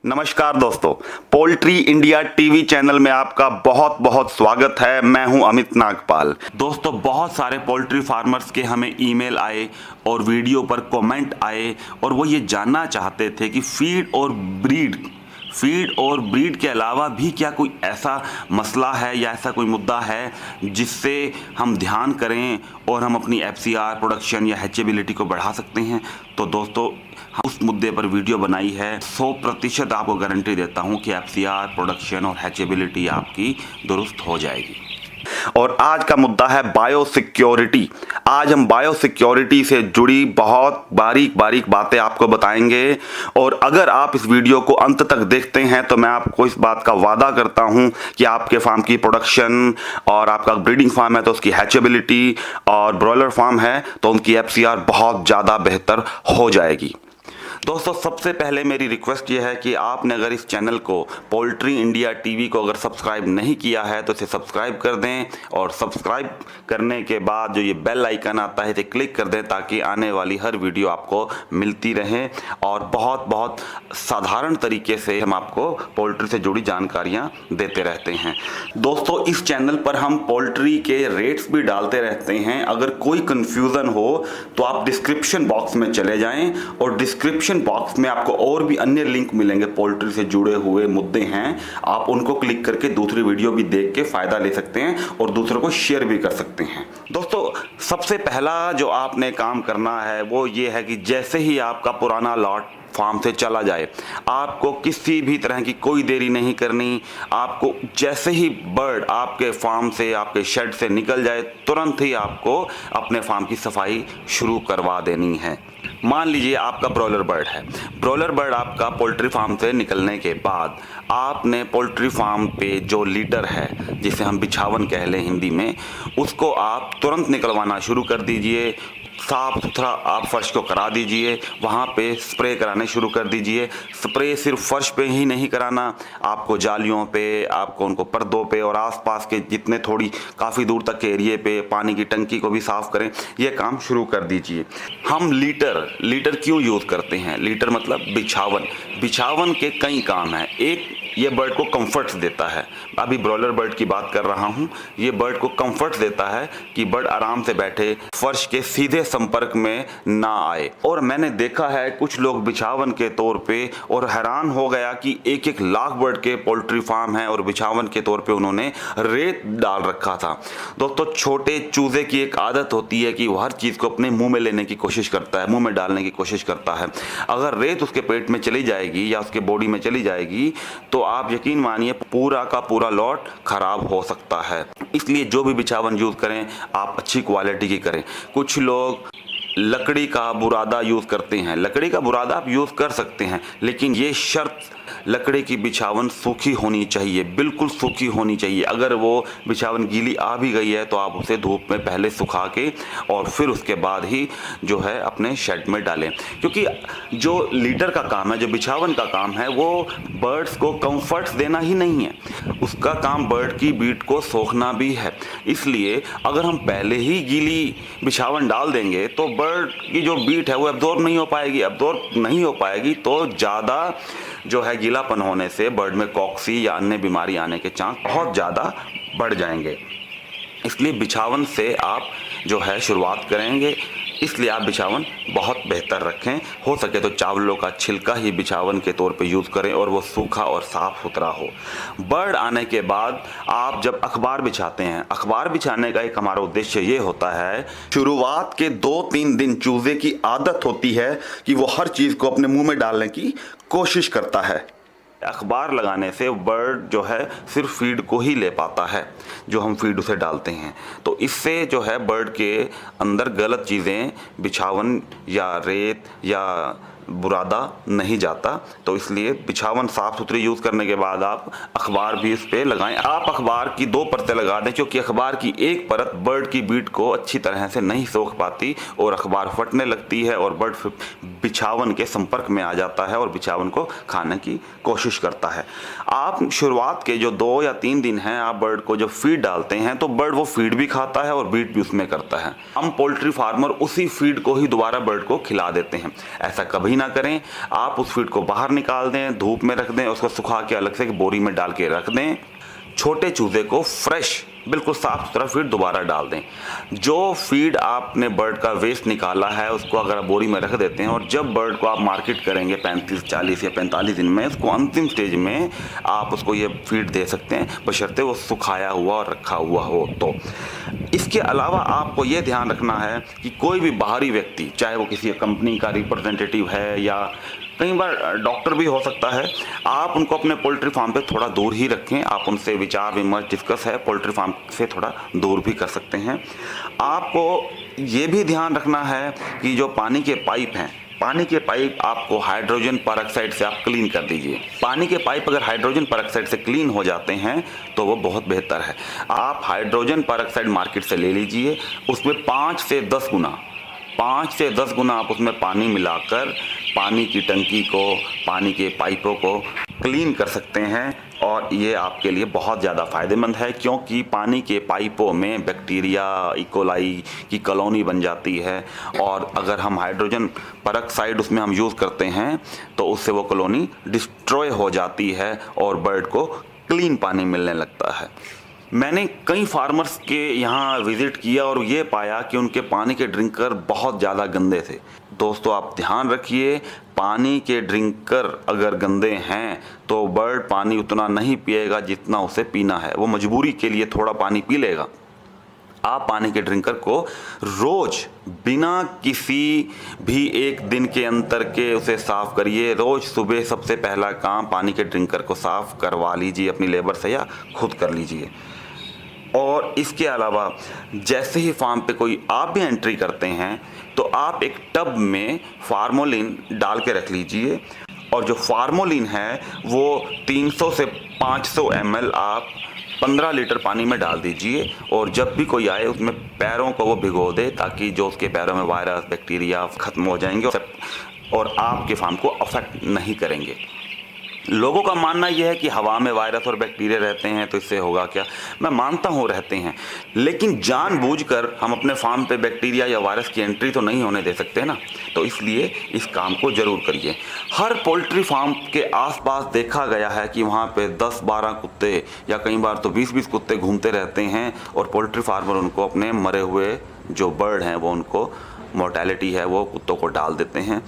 नमस्कार दोस्तों, poultry India TV channel में आपका बहुत बहुत स्वागत है। मैं हूं अमित नागपाल। दोस्तों, बहुत सारे पोल्ट्री फार्मर्स के हमें ईमेल आए और वीडियो पर कमेंट आए और वो ये जानना चाहते थे कि फीड और ब्रीड के अलावा भी क्या कोई ऐसा मसला है या ऐसा कोई मुद्दा है जिससे हम ध्यान करें और हम अपनी एफसीआर प्रोडक्शन या हैचेबिलिटी को बढ़ा सकते हैं। तो दोस्तों, हम उस मुद्दे पर वीडियो बनाई है। 100% आपको गारंटी देता हूं कि एफसीआर प्रोडक्शन और हैचेबिलिटी आपकी दुरुस्त हो जाएगी। और आज का मुद्दा है बायोसिक्योरिटी। आज हम बायोसिक्योरिटी से जुड़ी बहुत बारीक बारीक बातें आपको बताएंगे और अगर आप इस वीडियो को अंत तक देखते हैं तो मैं आपको इस बात का वादा करता हूं कि आपके फार्म की प्रोडक्शन और आपका ब्रीडिंग फार्म है तो उसकी हैचेबिलिटी और ब्रॉयलर फार्म है तो उनकी एफसीआर बहुत ज़्यादा बेहतर हो जाएगी। दोस्तों, सबसे पहले मेरी रिक्वेस्ट ये है कि आपने अगर इस चैनल को पोल्ट्री इंडिया टीवी को अगर सब्सक्राइब नहीं किया है तो इसे सब्सक्राइब कर दें और सब्सक्राइब करने के बाद जो ये बेल आइकन आता है इसे क्लिक कर दें ताकि आने वाली हर वीडियो आपको मिलती रहे और बहुत बहुत साधारण तरीके से हम आपको पोल्ट्री से जुड़ी जानकारियाँ देते रहते हैं। दोस्तों, इस चैनल पर हम पोल्ट्री के रेट्स भी डालते रहते हैं। अगर कोई कन्फ्यूज़न हो तो आप डिस्क्रिप्शन बॉक्स में चले जाएँ और डिस्क्रिप्शन बॉक्स में आपको और भी अन्य लिंक मिलेंगे, पोल्ट्री से जुड़े हुए मुद्दे हैं, आप उनको क्लिक करके दूसरी वीडियो भी देख के फायदा ले सकते हैं और दूसरों को शेयर भी कर सकते हैं। दोस्तों, सबसे पहला जो आपने काम करना है वो ये है कि जैसे ही आपका पुराना लॉट फार्म से चला जाए, आपको किसी भी तरह की कोई देरी नहीं करनी। आपको जैसे ही बर्ड आपके फार्म से, आपके शेड से निकल जाए, तुरंत ही आपको अपने फार्म की सफाई शुरू करवा देनी है। मान लीजिए आपका ब्रॉयलर बर्ड है। ब्रॉयलर बर्ड आपका पोल्ट्री फार्म से निकलने के बाद आपने पोल्ट्री फार्म पे जो लीटर है, जिसे हम बिछावन कह लें हिंदी में, उसको आप तुरंत निकलवाना शुरू कर दीजिए। साफ सुथरा आप फर्श को करा दीजिए, वहाँ पे स्प्रे कराने शुरू कर दीजिए। स्प्रे सिर्फ फर्श पे ही नहीं कराना, आपको जालियों पे, आपको उनको पर्दों पे और आसपास के जितने थोड़ी काफ़ी दूर तक के एरिए पे पानी की टंकी को भी साफ़ करें, ये काम शुरू कर दीजिए। हम लीटर क्यों यूज़ करते हैं? लीटर मतलब बिछावन के कई काम हैं। एक, ये बर्ड को कंफर्ट्स देता है। अभी ब्रॉयलर बर्ड की बात कर रहा हूँ। ये बर्ड को कंफर्ट्स देता है कि बर्ड आराम से बैठे, फर्श के सीधे संपर्क में ना आए। और मैंने देखा है कुछ लोग बिछावन के तौर पे, और हैरान हो गया कि 1-1 लाख बर्ड के पोल्ट्री फार्म हैं और बिछावन के तौर पे उन्होंने रेत डाल रखा था। दोस्तों, छोटे चूजे की एक आदत होती है कि वो हर चीज़ को अपने मुंह में लेने की कोशिश करता है, मुंह में डालने की कोशिश करता है। अगर रेत उसके पेट में चली जाएगी या उसके बॉडी में चली जाएगी तो आप यकीन मानिए पूरा का पूरा लॉट खराब हो सकता है। इसलिए जो भी बिछावन यूज़ करें आप अच्छी क्वालिटी की करें। कुछ लोग लकड़ी का बुरादा यूज़ करते हैं। लकड़ी का बुरादा आप यूज़ कर सकते हैं, लेकिन ये शर्त, लकड़ी की बिछावन सूखी होनी चाहिए, बिल्कुल सूखी होनी चाहिए। अगर वो बिछावन गीली आ भी गई है तो आप उसे धूप में पहले सुखा के और फिर उसके बाद ही जो है अपने शेड में डालें। क्योंकि जो लीटर का काम है, जो बिछावन का काम है, वो बर्ड्स को कंफर्ट्स देना ही नहीं है, उसका काम बर्ड की बीट को सोखना भी है। इसलिए अगर हम पहले ही गीली बिछावन डाल देंगे तो बर्ड की जो बीट है वो एब्जॉर्ब नहीं हो पाएगी तो ज़्यादा जो है गीलापन होने से बर्ड में कॉक्सी या अन्य बीमारी आने के चांस बहुत ज़्यादा बढ़ जाएंगे। इसलिए बिछावन से आप जो है शुरुआत करेंगे, इसलिए आप बिछावन बहुत बेहतर रखें। हो सके तो चावलों का छिलका ही बिछावन के तौर पे यूज़ करें और वो सूखा और साफ़ सुथरा हो। बर्ड आने के बाद आप जब अखबार बिछाते हैं, अखबार बिछाने का एक हमारा उद्देश्य ये होता है, शुरुआत के 2-3 दिन चूजे की आदत होती है कि वो हर चीज़ को अपने मुंह में डालने की कोशिश करता है। अखबार लगाने से बर्ड जो है सिर्फ फीड को ही ले पाता है, जो हम फीड उसे डालते हैं। तो इससे जो है बर्ड के अंदर गलत चीज़ें, बिछावन या रेत या बुरादा नहीं जाता। तो इसलिए बिछावन साफ़ सुथरी यूज़ करने के बाद आप अखबार भी इस पर लगाएं। आप अखबार की 2 परतें लगा दें, क्योंकि अखबार की एक परत बर्ड की बीट को अच्छी तरह से नहीं सोख पाती और अखबार फटने लगती है और बर्ड बिछावन के संपर्क में आ जाता है और बिछावन को खाने की कोशिश करता है। आप शुरुआत के जो 2 या 3 दिन हैं, आप बर्ड को जब फीड डालते हैं तो बर्ड वो फीड भी खाता है और बीट भी उसमें करता है। हम पोल्ट्री फार्मर उसी फीड को ही दोबारा बर्ड को खिला देते हैं। ऐसा कभी कभी ना करें। आप उस फीड को बाहर निकाल दें, धूप में रख दें, उसको सुखा के अलग से बोरी में डाल के रख दें। छोटे चूजे को फ्रेश बिल्कुल साफ सुथरा फीड दोबारा डाल दें। जो फीड आपने बर्ड का वेस्ट निकाला है उसको अगर आप बोरी में रख देते हैं और जब बर्ड को आप मार्केट करेंगे 35, 40 या 45 दिन में, उसको अंतिम स्टेज में आप उसको ये फीड दे सकते हैं, बशर्ते वो सुखाया हुआ और रखा हुआ हो। तो इसके अलावा आपको ये ध्यान रखना है कि कोई भी बाहरी व्यक्ति, चाहे वो किसी कंपनी का रिप्रेजेंटेटिव है या कई बार डॉक्टर भी हो सकता है, आप उनको अपने पोल्ट्री फार्म पे थोड़ा दूर ही रखें। आप उनसे विचार विमर्श डिस्कस है पोल्ट्री फार्म से थोड़ा दूर भी कर सकते हैं। आपको ये भी ध्यान रखना है कि जो पानी के पाइप हैं, पानी के पाइप आपको हाइड्रोजन परऑक्साइड से आप क्लीन कर दीजिए। पानी के पाइप अगर हाइड्रोजन परऑक्साइड से क्लीन हो जाते हैं तो वो बहुत बेहतर है। आप हाइड्रोजन परऑक्साइड मार्केट से ले लीजिए, उसमें 5 से 10 गुना आप उसमें पानी मिलाकर पानी की टंकी को, पानी के पाइपों को क्लीन कर सकते हैं और ये आपके लिए बहुत ज़्यादा फ़ायदेमंद है, क्योंकि पानी के पाइपों में बैक्टीरिया, इकोलाई की कॉलोनी बन जाती है और अगर हम हाइड्रोजन परऑक्साइड उसमें हम यूज़ करते हैं तो उससे वो कॉलोनी डिस्ट्रॉय हो जाती है और बर्ड को क्लीन पानी मिलने लगता है। मैंने कई फार्मर्स के यहाँ विज़िट किया और ये पाया कि उनके पानी के ड्रिंकर बहुत ज़्यादा गंदे थे। दोस्तों आप ध्यान रखिए, पानी के ड्रिंकर अगर गंदे हैं तो बर्ड पानी उतना नहीं पिएगा जितना उसे पीना है। वो मजबूरी के लिए थोड़ा पानी पी लेगा। आप पानी के ड्रिंकर को रोज़ बिना किसी भी एक दिन के अंतर के उसे साफ़ करिए। रोज़ सुबह सबसे पहला काम पानी के ड्रिंकर को साफ़ करवा लीजिए अपनी लेबर से या खुद कर लीजिए। और इसके अलावा जैसे ही फार्म पे कोई आप भी एंट्री करते हैं तो आप एक टब में फार्मोलिन डाल के रख लीजिए और जो फार्मोलिन है वो 300 से 500 ml आप 15 लीटर पानी में डाल दीजिए और जब भी कोई आए उसमें पैरों को वो भिगो दे ताकि जो उसके पैरों में वायरस, बैक्टीरिया खत्म हो जाएंगे और आपके फार्म को अफेक्ट नहीं करेंगे। लोगों का मानना यह है कि हवा में वायरस और बैक्टीरिया रहते हैं तो इससे होगा क्या। मैं मानता हूँ रहते हैं, लेकिन जानबूझकर हम अपने फार्म पे बैक्टीरिया या वायरस की एंट्री तो नहीं होने दे सकते ना। तो इसलिए इस काम को ज़रूर करिए। हर पोल्ट्री फार्म के आसपास देखा गया है कि वहाँ पे 10-12 कुत्ते या कई बार तो 20-20 कुत्ते घूमते रहते हैं और पोल्ट्री फार्मर उनको अपने मरे हुए जो बर्ड हैं वो उनको मोर्टेलिटी है वो कुत्तों को डाल देते हैं।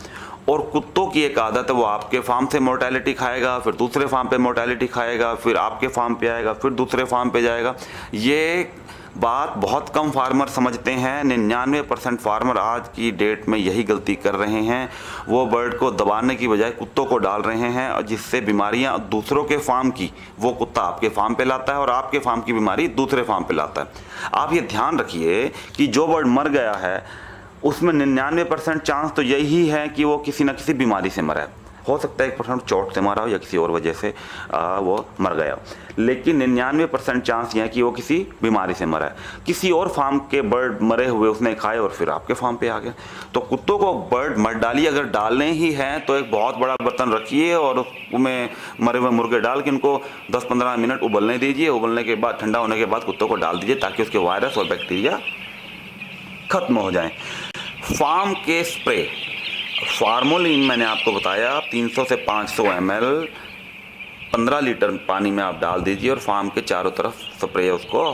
और कुत्तों की एक आदत है, वो आपके फार्म से मोर्टेलिटी खाएगा, फिर दूसरे फार्म पे मोर्टेलिटी खाएगा, फिर आपके फार्म पे आएगा, फिर दूसरे फार्म पे जाएगा। ये बात बहुत कम फार्मर समझते हैं। 99% फार्मर आज की डेट में यही गलती कर रहे हैं। वो बर्ड को दबाने की बजाय कुत्तों को डाल रहे हैं और जिससे बीमारियां दूसरों के फार्म की वो कुत्ता आपके फार्म पे लाता है और आपके फार्म की बीमारी दूसरे फार्म पे लाता है। आप ये ध्यान रखिए कि जो बर्ड मर गया है उसमें 99% चांस तो यही है कि वो किसी न किसी बीमारी से मरा है। हो सकता है 1% चोट से मरा हो या किसी और वजह से वो मर गया, लेकिन 99% चांस ये है कि वो किसी बीमारी से मरा है। किसी और फार्म के बर्ड मरे हुए उसने खाए और फिर आपके फार्म पे आ गया। तो कुत्तों को बर्ड मर डालिए, अगर डालने ही हैं तो एक बहुत बड़ा बर्तन रखिए और उसमें मरे हुए मुर्गे डाल के उनको 10-15 मिनट उबलने दीजिए। उबलने के बाद, ठंडा होने के बाद कुत्तों को डाल दीजिए ताकि उसके वायरस और बैक्टीरिया खत्म हो जाएं। फार्म के स्प्रे फार्मोलिन मैंने आपको बताया 300 से 500 ml 15 लीटर पानी में आप डाल दीजिए और फार्म के चारों तरफ स्प्रे उसको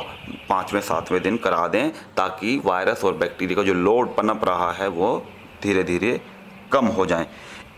5वें-7वें दिन करा दें ताकि वायरस और बैक्टीरिया का जो लोड पनप रहा है वो धीरे धीरे कम हो जाए।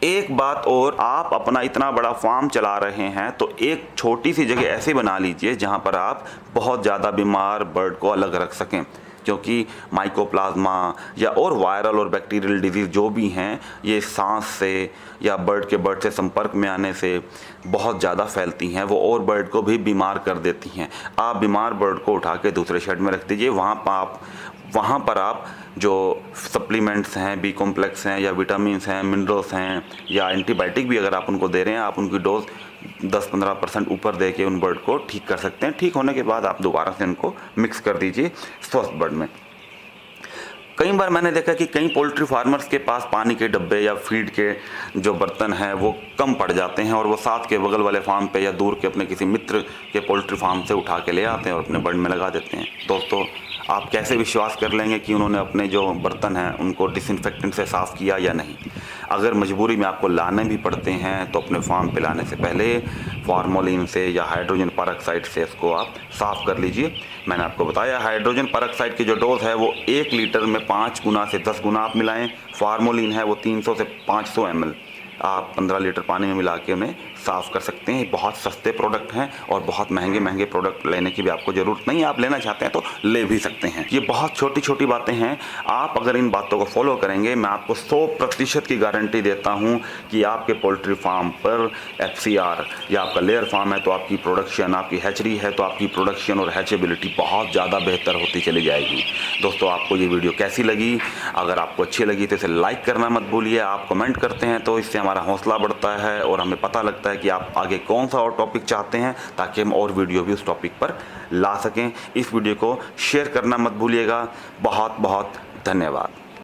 एक बात और, आप अपना इतना बड़ा फार्म चला रहे हैं तो एक छोटी सी जगह ऐसे बना लीजिए जहाँ पर आप बहुत ज़्यादा बीमार बर्ड को अलग रख सकें, क्योंकि माइकोप्लाज्मा या और वायरल और बैक्टीरियल डिजीज़ जो भी हैं ये सांस से या बर्ड से संपर्क में आने से बहुत ज़्यादा फैलती हैं, वो और बर्ड को भी बीमार कर देती हैं। आप बीमार बर्ड को उठा के दूसरे शेड में रख दीजिए। वहाँ पर आप जो सप्लीमेंट्स हैं, बी कॉम्प्लेक्स हैं या विटामिन्स हैं, मिनरल्स हैं या एंटीबायोटिक भी अगर आप उनको दे रहे हैं, आप उनकी डोज 10-15% ऊपर दे के उन बर्ड को ठीक कर सकते हैं। ठीक होने के बाद आप दोबारा से उनको मिक्स कर दीजिए स्वस्थ बर्ड में। कई बार मैंने देखा कि कई पोल्ट्री फार्मर्स के पास पानी के डब्बे या फीड के जो बर्तन हैं वो कम पड़ जाते हैं और वो साथ के बगल वाले फार्म पे या दूर के अपने किसी मित्र के पोल्ट्री फार्म से उठा के ले आते हैं और अपने बर्ड में लगा देते हैं। दोस्तों आप कैसे विश्वास कर लेंगे कि उन्होंने अपने जो बर्तन हैं उनको डिसइंफेक्टेंट से साफ़ किया या नहीं। अगर मजबूरी में आपको लाने भी पड़ते हैं तो अपने फार्म पे लाने से पहले फार्मोलिन से या हाइड्रोजन परऑक्साइड से इसको आप साफ़ कर लीजिए। मैंने आपको बताया हाइड्रोजन परऑक्साइड की जो डोज़ है वो 1 लीटर में 5 गुना से 10 गुना आप मिलाएं। फार्मोलिन है वो 300 से 500 ml आप 15 लीटर पानी में मिला के उन्हें साफ़ कर सकते हैं। बहुत सस्ते प्रोडक्ट हैं और बहुत महंगे प्रोडक्ट लेने की भी आपको ज़रूरत नहीं है। आप लेना चाहते हैं तो ले भी सकते हैं। ये बहुत छोटी छोटी बातें हैं। आप अगर इन बातों को फॉलो करेंगे, मैं आपको 100% की गारंटी देता हूँ कि आपके पोल्ट्री फार्म पर FCR या आपका लेयर फार्म है तो आपकी प्रोडक्शन, आपकी हैचरी है तो आपकी प्रोडक्शन और हैचेबिलिटी बहुत ज़्यादा बेहतर होती चली जाएगी। दोस्तों, आपको ये वीडियो कैसी लगी? अगर आपको अच्छी लगी तो इसे लाइक करना मत भूलिए। आप कमेंट करते हैं तो इससे हमारा हौसला बढ़ता है और हमें पता लगता है कि आप आगे कौन सा और टॉपिक चाहते हैं, ताकि हम और वीडियो भी उस टॉपिक पर ला सकें। इस वीडियो को शेयर करना मत भूलिएगा। बहुत बहुत धन्यवाद।